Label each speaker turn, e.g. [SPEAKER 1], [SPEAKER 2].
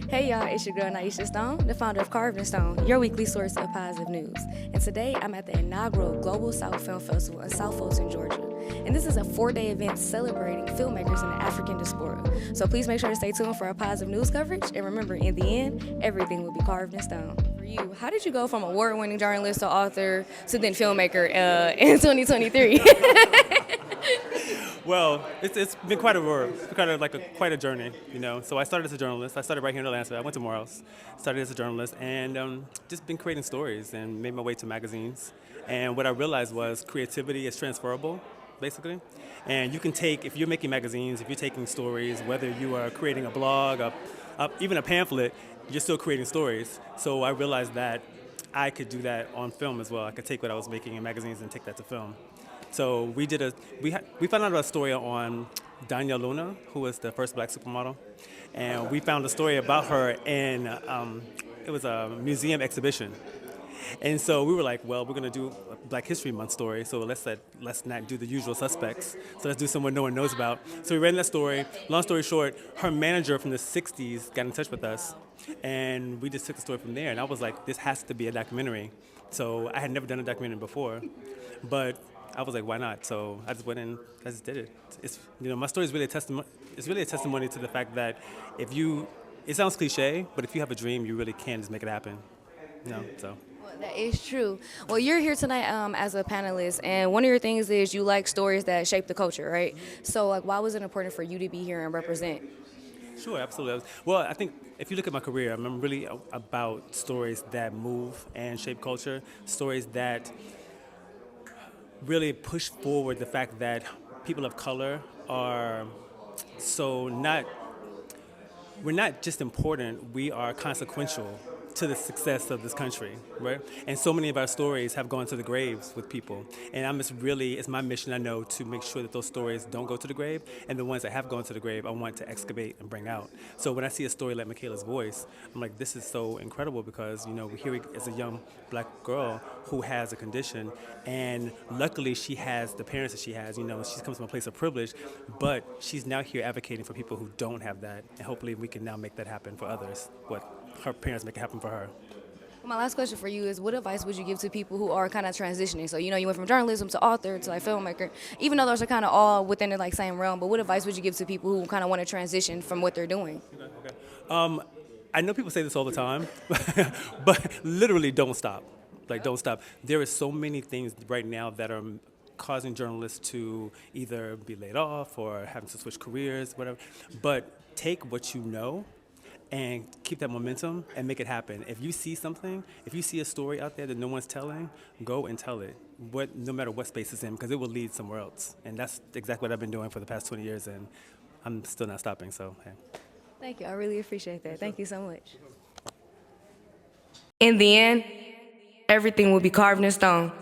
[SPEAKER 1] Hey y'all, it's your girl Nyesha Stone, the founder of Carvd, your weekly source of positive news. And today I'm at the Inaugural Global South Film Festival in South Fulton, Georgia. And this is a 4-day event celebrating filmmakers in the African diaspora. So please make sure to stay tuned for our positive news coverage. And remember, in the end, everything will be carved in stone. For you, how did you go from award-winning journalist to author to then filmmaker in 2023?
[SPEAKER 2] Well, it's been quite a road, kind of like quite a journey, you know. So I started as a journalist. I started right here in Atlanta. I went to Morehouse, started as a journalist, and just been creating stories and made my way to magazines. And what I realized was creativity is transferable, basically. And you can take, if you're making magazines, if you're taking stories, whether you are creating a blog, even a pamphlet, you're still creating stories. So I realized that I could do that on film as well. I could take what I was making in magazines and take that to film. So we found out a story on Danya Luna, who was the first black supermodel, and we found a story about her in it was a museum exhibition. And so we were like, well, we're gonna do a Black History Month story, so let's not do the usual suspects. So let's do someone no one knows about. So we ran that story. Long story short, her manager from the '60s got in touch with us, and we just took the story from there. And I was like, this has to be a documentary. So I had never done a documentary before, but I was like, why not? So I just went in, I just did it. It's, you know, my story is really a testimony. It's really a testimony to the fact that it sounds cliche, but if you have a dream, you really can just make it happen. You know, so.
[SPEAKER 1] Well, that is true. Well, you're here tonight as a panelist, and one of your things is you like stories that shape the culture, right? So, like, why was it important for you to be here and represent?
[SPEAKER 2] Sure, absolutely. Well, I think if you look at my career, I'm really about stories that move and shape culture, stories that really push forward the fact that people of color are so not, we're not just important, we are consequential to the success of this country, right? And so many of our stories have gone to the graves with people. And it's my mission, I know, to make sure that those stories don't go to the grave, and the ones that have gone to the grave, I want to excavate and bring out. So when I see a story like Michaela's Voice, I'm like, this is so incredible because, you know, we're here as a young black girl who has a condition, and luckily she has the parents that she has, you know, she comes from a place of privilege, but she's now here advocating for people who don't have that, and hopefully we can now make that happen for others, what her parents make it happen for her.
[SPEAKER 1] Well, my last question for you is, what advice would you give to people who are kind of transitioning? So, you know, you went from journalism to author to like filmmaker, even though those are kind of all within the like same realm. But what advice would you give to people who kind of want to transition from what they're doing?
[SPEAKER 2] I know people say this all the time, but literally don't stop. Like, don't stop. There are so many things right now that are causing journalists to either be laid off or having to switch careers, whatever. But take what you know and keep that momentum and make it happen. If you see something, if you see a story out there that no one's telling, go and tell it, no matter what space it's in, because it will lead somewhere else. And that's exactly what I've been doing for the past 20 years, and I'm still not stopping, so hey.
[SPEAKER 1] Thank you. I really appreciate that. Thank you so much. In the end, everything will be carved in stone.